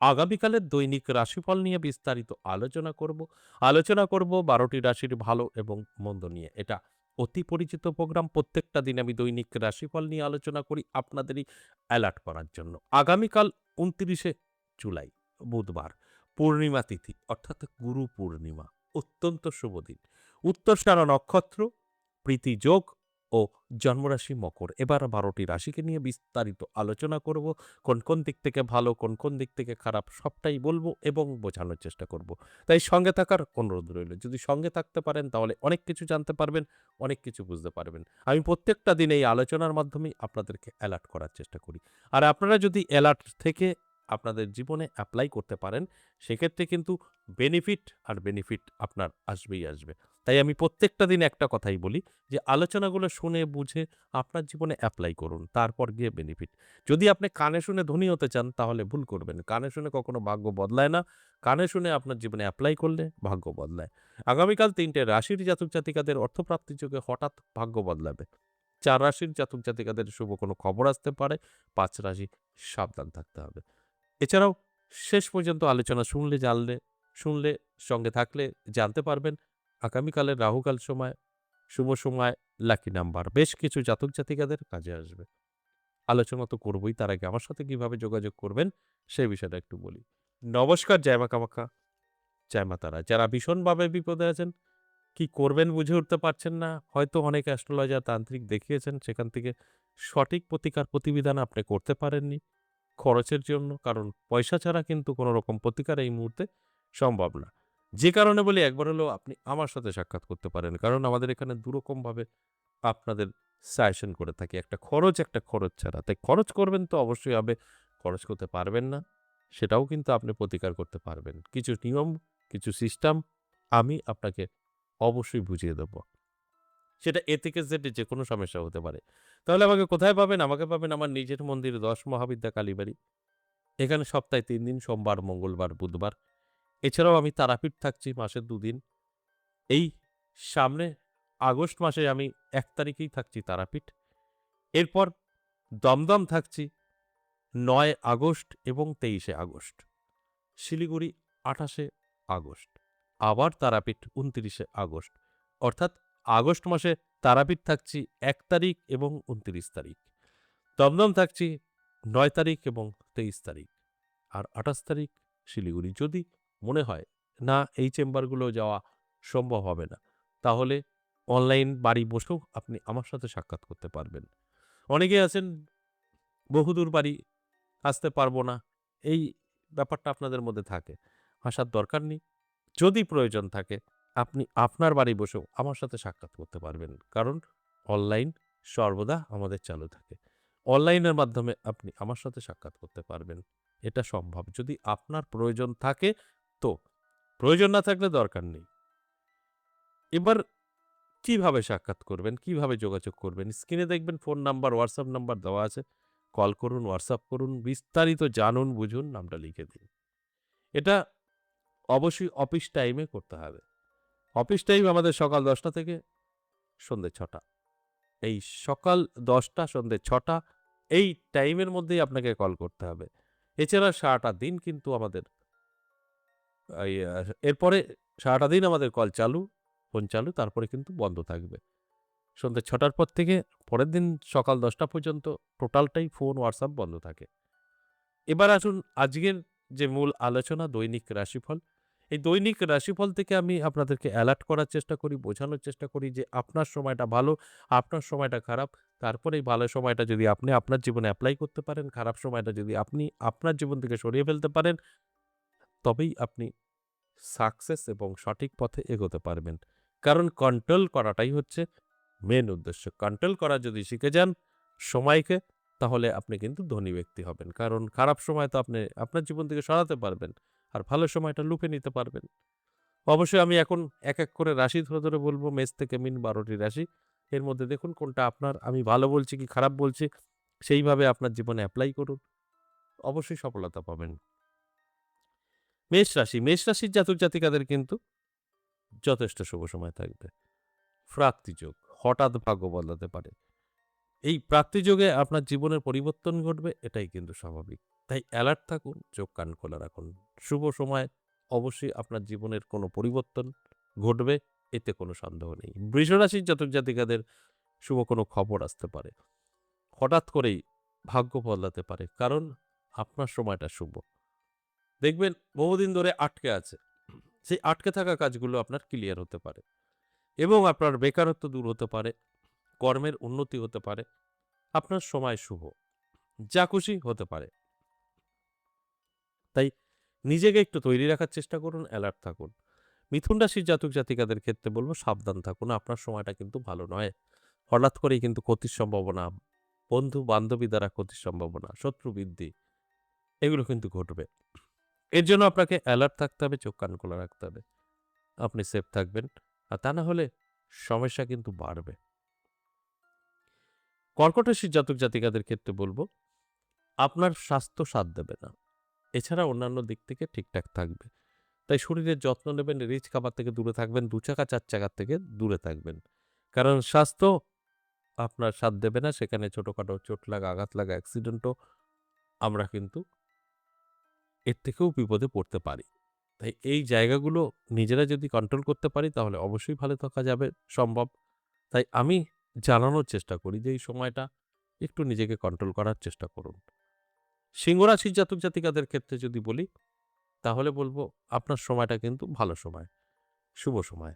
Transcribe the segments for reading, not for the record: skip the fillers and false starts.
আগামীকালের দৈনিক রাশিফল নিয়ে বিস্তারিত আলোচনা করব ১২টি রাশির ভালো এবং মন্দ নিয়ে। এটা অতি পরিচিত প্রোগ্রাম। প্রত্যেকটা দিন আমি দৈনিক রাশিফল নিয়ে আলোচনা করি আপনাদেরই অ্যালার্ট করার জন্য। আগামীকাল ২৯শে জুলাই বুধবার পূর্ণিমা তিথি অর্থাৎ গুরু পূর্ণিমা। অত্যন্ত শুভ দিন। উত্তরসারা নক্ষত্র, প্রীতি যোগ ও জন্মরাশি মকর। এবার ১২টি রাশিকে নিয়ে বিস্তারিত আলোচনা করব। কোন দিক থেকে ভালো, কোন দিক থেকে খারাপ সবটাই বলবো এবং বোঝানোর চেষ্টা করব। তাই সঙ্গে থাকার অনুরোধ রইল। যদি সঙ্গে থাকতে পারেন তাহলে অনেক কিছু জানতে পারবেন, অনেক কিছু বুঝতে পারবেন। আমি প্রত্যেকটা দিন এই আলোচনার মাধ্যমেই আপনাদেরকে অ্যালার্ট করার চেষ্টা করি। আর আপনারা যদি অ্যালার্ট থেকে আপনাদের জীবনে এপ্লাই করতে পারেন, সেক্ষেত্রে কিন্তু বেনিফিট আপনার আসবেই আসবে। তাই আমি প্রত্যেকটা দিন একটা কথাই বলি যে আলোচনাগুলো শুনে বুঝে আপনার জীবনে এপ্লাই করুন। তারপর গিয়ে বেনিফিট। যদি আপনি কানে শুনে ধনী হতে চান তাহলে ভুল করবেন। কানে শুনে কখনো ভাগ্য বদলায় না। কানে শুনে আপনার জীবনে এপ্লাই করলে ভাগ্য বদলায়। আগামীকাল ৩ টে রাশির জাতক-জাতিকাদের অর্থপ্রাপ্তির যোগে হঠাৎ ভাগ্য বদলাবে। ৪ রাশির জাতক-জাতিকাদের শুভ কোনো খবর আসতে পারে। ৫ রাশি সাবধান থাকতে হবে। এছাড়াও শেষ পর্যন্ত আলোচনা শুনলে সঙ্গে থাকলে জানতে পারবেন আগামীকালের রাহুকাল সময়, শুভ সময়, লাকি নাম্বার বেশ কিছু জাতক-জাতিকাদের কাজে আসবে। আলোচনা তো করবই। তার আগে আমার সাথে কিভাবে যোগাযোগ করবেন, সেই বিষয়টা একটু বলি। নমস্কার, জয় মা কামাখ্যা, জয় মা তারা। যারা ভীষণভাবে বিপদে আছেন, কি করবেন বুঝে উঠতে পারছেন না, হয়তো অনেক অ্যাস্ট্রোলজার, তান্ত্রিক দেখিয়েছেন, সেখান থেকে সঠিক প্রতিকার-প্রতিবিধান আপনি করতে পারেননি খরচের জন্য। কারণ পয়সা ছাড়া কিন্তু কোনো রকম প্রতিকার এই মুহূর্তে সম্ভব না। যে কারণে বলি একবার হলেও আপনি আমার সাথে সাক্ষাৎ করতে পারেন। কারণ আমাদের এখানে দুরকমভাবে আপনাদের সাজেশন করে থাকি। একটা খরচ ছাড়া। তাই খরচ করবেন তো অবশ্যই হবে। খরচ করতে পারবেন না, সেটাও কিন্তু আপনি প্রতিকার করতে পারবেন। কিছু নিয়ম, কিছু সিস্টেম আমি আপনাকে অবশ্যই বুঝিয়ে দেব। সেটা এ থেকে জেড এ যেকোনো সমস্যা হতে পারে। তাহলে আমাকে কোথায় পাবেন? আমাকে পাবেন আমার নিজের মন্দির ১০ মহাবিদ্যা কালীবাড়ি। এখানে সপ্তাহে ৩ দিন সোমবার, মঙ্গলবার, বুধবার। এছাড়াও আমি তারাপীঠ থাকছি মাসে ২ দিন। এই সামনে আগস্ট মাসে আমি ১ তারিখেই থাকছি তারাপীঠ। এরপর দমদম থাকছি ৯ আগস্ট এবং ২৩শে আগস্ট। শিলিগুড়ি ২৮শে আগস্ট। আবার তারাপীঠ ২৯শে আগস্ট। অর্থাৎ আগস্ট মাসে তারাপীঠ থাকছি ১ তারিখ এবং ২৯ তারিখ। দমদম থাকছি ৯ তারিখ এবং ২৩ তারিখ। আর ২৮ তারিখ শিলিগুড়ি। যদি মনে হয় না এই চেম্বারগুলো যাওয়া সম্ভব হবে না, তাহলে অনলাইন বাড়ি বসেও আপনি আমার সাথে সাক্ষাৎ করতে পারবেন। অনেকে আছেন বহুদূর বাড়ি, আসতে পারবো না। এই ব্যাপারটা আপনাদের মধ্যে থাকে। আসার দরকার নেই। যদি প্রয়োজন থাকে আপনি আপনার বাড়ি বসেও আমার সাথে সাক্ষাৎ করতে পারবেন। কারণ অনলাইন সর্বদা আমাদের চালু থাকে। অনলাইনের মাধ্যমে আপনি আমার সাথে সাক্ষাৎ করতে পারবেন। এটা সম্ভব। যদি আপনার প্রয়োজন থাকে তো। প্রয়োজন না থাকলে দরকার নেই। এবার কিভাবে সাক্ষাৎ করবেন, কিভাবে যোগাযোগ করবেন? স্ক্রিনে দেখবেন ফোন নাম্বার, হোয়াটসঅ্যাপ নাম্বার দেওয়া আছে। কল করুন, হোয়াটসঅ্যাপ করুন, বিস্তারিত জানুন, বুঝুন, নামটা লিখে দিন। এটা অবশ্যই অফিস টাইমে করতে হবে। অফিস টাইম আমাদের সকাল ১০টা থেকে সন্ধ্যে ৬টা। এই সকাল ১০টা সন্ধ্যে ৬টা এই টাইমের মধ্যেই আপনাকে কল করতে হবে। এছাড়া সারাটা দিন কিন্তু আমাদের এই এরপরে সারাটা দিন আমাদের কল চালু, ফোন চালু, তারপরে কিন্তু বন্ধ থাকবে। সন্ধ্যে ৬টার পর থেকে পরের দিন সকাল ১০টা পর্যন্ত টোটালটাই ফোন, হোয়াটসঅ্যাপ বন্ধ থাকে। এবার আসুন আজকের যে মূল আলোচনা দৈনিক রাশিফল। এই দৈনিক রাশিফল থেকে আমি আপনাদেরকে অ্যালার্ট করার চেষ্টা করি, বোঝানোর চেষ্টা করি যে আপনার সময়টা ভালো, আপনার সময়টা খারাপ। তারপরে এই ভালো সময়টা যদি আপনি আপনার জীবনে এপ্লাই করতে পারেন, খারাপ সময়টা যদি আপনি আপনার জীবন থেকে সরিয়ে ফেলতে পারেন, তবেই আপনি সাকসেস এবং সঠিক পথে এগোতে পারবেন। কারণ কন্ট্রোল করাটাই হচ্ছে মেইন উদ্দেশ্য। কন্ট্রোল করা যদি শিখে যান সময়কে, তাহলে আপনি কিন্তু ধনী ব্যক্তি হবেন। কারণ খারাপ সময় তো আপনি আপনার জীবন থেকে সরাতে পারবেন। আর ভালো সময়টা লুফে নিতে পারবেন। অবশ্যই আমি এখন এক করে রাশি ধরে বলব মেষ থেকে মিন ১২ টি রাশি। এর মধ্যে দেখুন কোনটা আপনার আমি ভালো বলছি কি খারাপ বলছি, সেইভাবে আপনার জীবনে এপ্লাই করুন। অবশ্যই সফলতা পাবেন। মেষ রাশির জাতক-জাতিকাদের কিন্তু যথেষ্ট শুভ সময় থাকবে। প্রাপ্তিযোগ, হঠাৎ ভাগ্য বদলাতে পারে। এই প্রাপ্তিযোগে আপনার জীবনের পরিবর্তন ঘটবে, এটাই কিন্তু স্বাভাবিক। তাই অ্যালার্ট থাকুন, চোখ কান খোলা রাখুন। শুভ সময় অবশ্যই আপনার জীবনের কোনো পরিবর্তন ঘটবে, এতে কোনো সন্দেহ নেই। বৃষরাশির জাতক জাতিকাদের শুভ কোনো খবর আসতে পারে। হঠাৎ করেই ভাগ্য বদলাতে পারে। কারণ আপনার সময়টা শুভ। দেখবেন বহুদিন ধরে আটকে আছে। সেই আটকে থাকা কাজগুলো আপনার ক্লিয়ার হতে পারে এবং আপনার বেকারত্ব দূর হতে পারে, কর্মের উন্নতি হতে পারে। আপনার সময় শুভ। যা খুশি হতে পারে। তাই নিজেকে একটু তৈরি রাখার চেষ্টা করুন, অ্যালার্ট থাকুন। মিথুন রাশির জাতক জাতিকাদের ক্ষেত্রে বলব সাবধান থাকুন। আপনার সময়টা কিন্তু ভালো নয়। হঠাৎ করেই কিন্তু ক্ষতির সম্ভাবনা, বন্ধু-বান্ধবী দ্বারা ক্ষতির সম্ভাবনা, শত্রু বৃদ্ধি এগুলো কিন্তু ঘটবে। এর জন্য আপনাকে অ্যালার্ট থাকতে হবে, চোখ কান খোলা রাখতে হবে। আপনি সেফ থাকবেন। আর তা না হলে সমস্যা কিন্তু বাড়বে। কর্কট রাশির জাতক জাতিকাদের ক্ষেত্রে বলব, আপনার স্বাস্থ্য সাথ দেবে না। এছাড়া অন্যান্য দিক থেকে ঠিকঠাক থাকবে। তাই শরীরের যত্ন নেবেন, রিচ খাবার থেকে দূরে থাকবেন, ২ চাকা ৪ চাকার থেকে দূরে থাকবেন। কারণ স্বাস্থ্য আপনার সাথ দেবে না, সেখানে ছোটখাটো চোট লাগা, আঘাত লাগা, অ্যাক্সিডেন্টও আমরা কিন্তু এর থেকেও বিপদে পড়তে পারি। তাই এই জায়গাগুলো নিজেরা যদি কন্ট্রোল করতে পারি তাহলে অবশ্যই ভালো থাকা যাবে সম্ভব। তাই আমি জানানোর চেষ্টা করি যে এই সময়টা একটু নিজেকে কন্ট্রোল করার চেষ্টা করুন। সিংহ রাশির জাতক জাতিকাদের ক্ষেত্রে যদি বলি তাহলে বলব আপনার সময়টা কিন্তু ভালো সময়, শুভ সময়।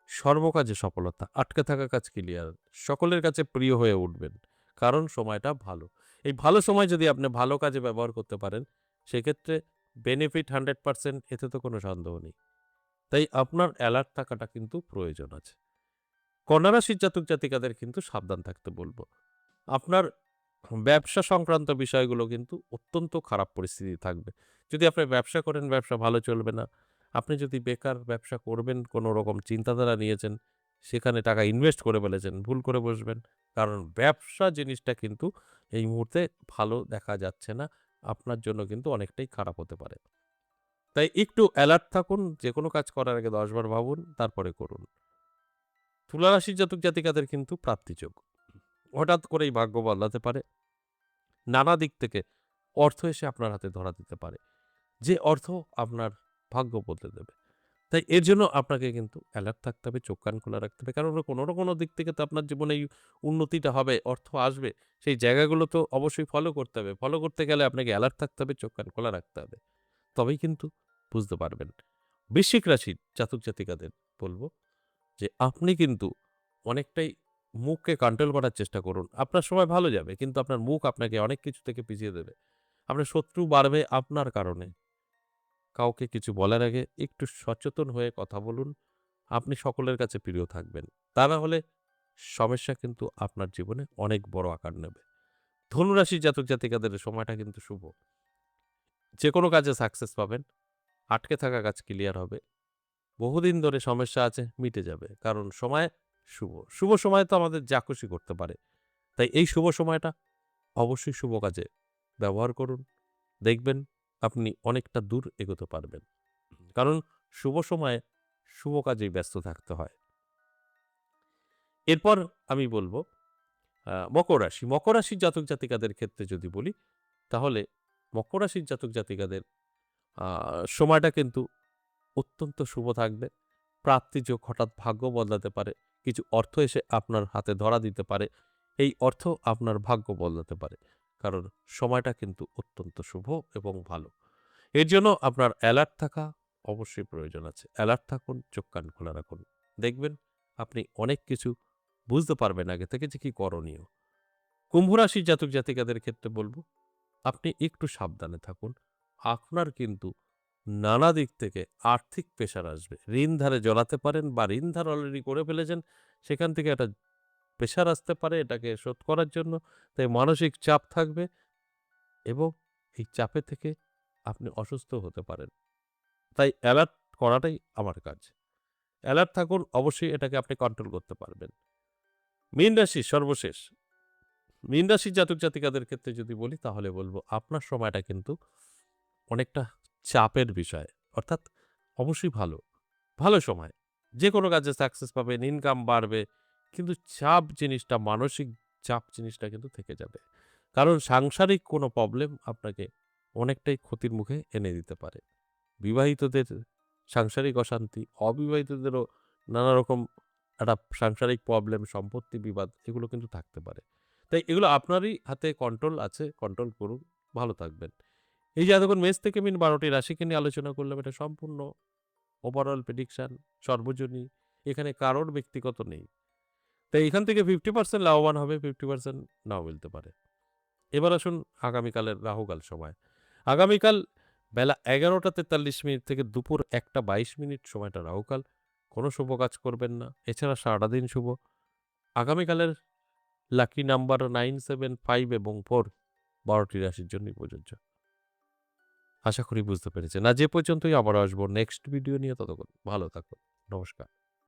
সর্বকাজে সফলতা, আটকে থাকা কাজ ক্লিয়ার, সকলের কাছে প্রিয় হয়ে উঠবেন। কারণ সময়টা ভালো। এই ভালো সময় যদি আপনি ভালো কাজে ব্যবহার করতে পারেন, সেক্ষেত্রে বেনিফিট 100% এতে তো কোনো সন্দেহ নেই। তাই আপনার অ্যালার্ট থাকাটা কিন্তু প্রয়োজন আছে। কন্যা রাশির জাতক জাতিকাদের কিন্তু সাবধান থাকতে বলব। আপনার ব্যবসা সংক্রান্ত বিষয়গুলো কিন্তু অত্যন্ত খারাপ পরিস্থিতি থাকবে। যদি আপনি ব্যবসা করেন, ব্যবসা ভালো চলবে না। আপনি যদি বেকার ব্যবসা করবেন, কোনো রকম চিন্তাধারা নিয়েছেন, সেখানে টাকা ইনভেস্ট করে ফেলেছেন, ভুল করে বসবেন। কারণ ব্যবসা জিনিসটা কিন্তু এই মুহূর্তে ভালো দেখা যাচ্ছে না। আপনার জন্য কিন্তু অনেকটাই খারাপ হতে পারে। তাই একটু অ্যালার্ট থাকুন, যেকোনো কাজ করার আগে ১০ বার ভাবুন, তারপরে করুন। তুলা রাশির জাতক জাতিকাদের কিন্তু প্রাপ্তিযোগ। হঠাৎ করেই ভাগ্য বদলাতে পারে। নানা দিক থেকে অর্থ এসে আপনার হাতে ধরা দিতে পারে। যে অর্থ আপনার ভাগ্য বদলে দেবে। তাই এর জন্য আপনাকে কিন্তু অ্যালার্ট থাকতে হবে, চোখ কান খোলা রাখতে হবে। কারণ কোনো না কোনো দিক থেকে তো আপনার জীবনে এই উন্নতিটা হবে, অর্থ আসবে। সেই জায়গাগুলো তো অবশ্যই ফলো করতে হবে। ফলো করতে গেলে আপনাকে অ্যালার্ট থাকতে হবে, চোখ কান খোলা রাখতে হবে। তবেই কিন্তু বুঝতে পারবেন। বৃশ্চিক রাশির জাতক জাতিকাদের বলব যে আপনি কিন্তু অনেকটাই মুখকে কন্ট্রোল করার চেষ্টা করুন। আপনার সময় ভালো যাবে কিন্তু আপনার মুখ আপনাকে অনেক কিছু থেকে পিছিয়ে দেবে। আপনার শত্রু বাড়বে আপনার কারণে। কাউকে কিছু বলার আগে একটু সচেতন হয়ে কথা বলুন। আপনি সকলের কাছে প্রিয় থাকবেন। তা না হলে সমস্যা কিন্তু আপনার জীবনে অনেক বড় আকার নেবে। ধনুরাশির জাতক জাতিকাদের সময়টা কিন্তু শুভ। যেকোনো কাজে সাকসেস পাবেন। আটকে থাকা কাজ ক্লিয়ার হবে। বহুদিন ধরে সমস্যা আছে, মিটে যাবে। কারণ সময় শুভ। শুভ সময় তো আমাদের যা খুশি করতে পারে। তাই এই শুভ সময়টা অবশ্যই শুভ কাজে ব্যবহার করুন। দেখবেন আপনি অনেকটা দূর এগোতে পারবেন। কারণ শুভ সময়ে শুভ কাজেই ব্যস্ত থাকতে হয়। এরপর আমি বলব মকর রাশি। মকর রাশির জাতক জাতিকাদের ক্ষেত্রে যদি বলি, তাহলে মকর রাশির জাতক জাতিকাদের আ সময়টা কিন্তু অত্যন্ত শুভ থাকবে। প্রাপ্তিযোগ, হঠাৎ ভাগ্য বদলাতে পারে। কিছু অর্থ এসে আপনার হাতে ধরা দিতে পারে। এই অর্থ আপনার ভাগ্য বদলাতে পারে। কারণ সময়টা কিন্তু অত্যন্ত শুভ এবং ভালো। এর জন্য আপনার অ্যালার্ট থাকা অবশ্যই প্রয়োজন আছে। অ্যালার্ট থাকুন, চোখ কান খোলা রাখুন। দেখবেন আপনি অনেক কিছু বুঝতে পারবেন আগে থেকে যে কি করণীয়। কুম্ভ রাশির জাতক জাতিকাদের ক্ষেত্রে বলব, আপনি একটু সাবধানে থাকুন। আপনার কিন্তু নানা দিক থেকে আর্থিক প্রেশার আসবে। ঋণ ধারে জড়াতে পারেন বা ঋণ ধার অলরেডি করে ফেলেছেন। সেখান থেকে একটা প্রেশার আসতে পারে এটাকে শোধ করার জন্য। তাই মানসিক চাপ থাকবে এবং এই চাপে থেকে আপনি অসুস্থ হতে পারেন। তাই অ্যালার্ট করাটাই আমার কাজ। অ্যালার্ট থাকুন, অবশ্যই এটাকে আপনি কন্ট্রোল করতে পারবেন। মীন রাশি সর্বশেষ। মীন রাশির জাতক জাতিকাদের ক্ষেত্রে যদি বলি তাহলে বলব আপনার সময়টা কিন্তু অনেকটা চাপের বিষয়। অর্থাৎ অবশ্যই ভালো। ভালো সময়। যেকোনো কাজে সাকসেস পাবেন, ইনকাম বাড়বে। কিন্তু চাপ জিনিসটা, মানসিক চাপ জিনিসটা কিন্তু থেকে যাবে। কারণ সাংসারিক কোনো প্রবলেম আপনাকে অনেকটাই ক্ষতির মুখে এনে দিতে পারে। বিবাহিতদের সাংসারিক অশান্তি, অবিবাহিতদেরও নানা রকম একটা সাংসারিক প্রবলেম, সম্পত্তি বিবাদ এগুলো কিন্তু থাকতে পারে। তাই এগুলো আপনারই হাতে কন্ট্রোল আছে, কন্ট্রোল করুন, ভালো থাকবেন। এই যে এতক্ষণ মেষ থেকে মীন ১২ টি রাশিকে নিয়ে আলোচনা করলাম, এটা সম্পূর্ণ ওভারঅল প্রেডিকশন, সর্বজনীন। এখানে কারোর ব্যক্তিগত নেই। তাই এখান থেকে 50% লাভবান হবে, 50% নাও মিলতে পারে। এবার আসুন আগামীকালের রাহুকাল সময়। আগামীকাল বেলা ১১:৪৩ থেকে দুপুর ১:২২ সময়টা রাহুকাল। কোনো শুভ কাজ করবেন না। এছাড়া সারাটা দিন শুভ। আগামীকালের লাকি নাম্বার 9, 7, 5 এবং 4 ১২ টি রাশির জন্যই প্রযোজ্য। আশা করি বুঝতে পেরেছেন। আজ এ পর্যন্তই, আবারও আসবো নেক্সট ভিডিও নিয়ে। ততক্ষণ ভালো থাকুন। নমস্কার।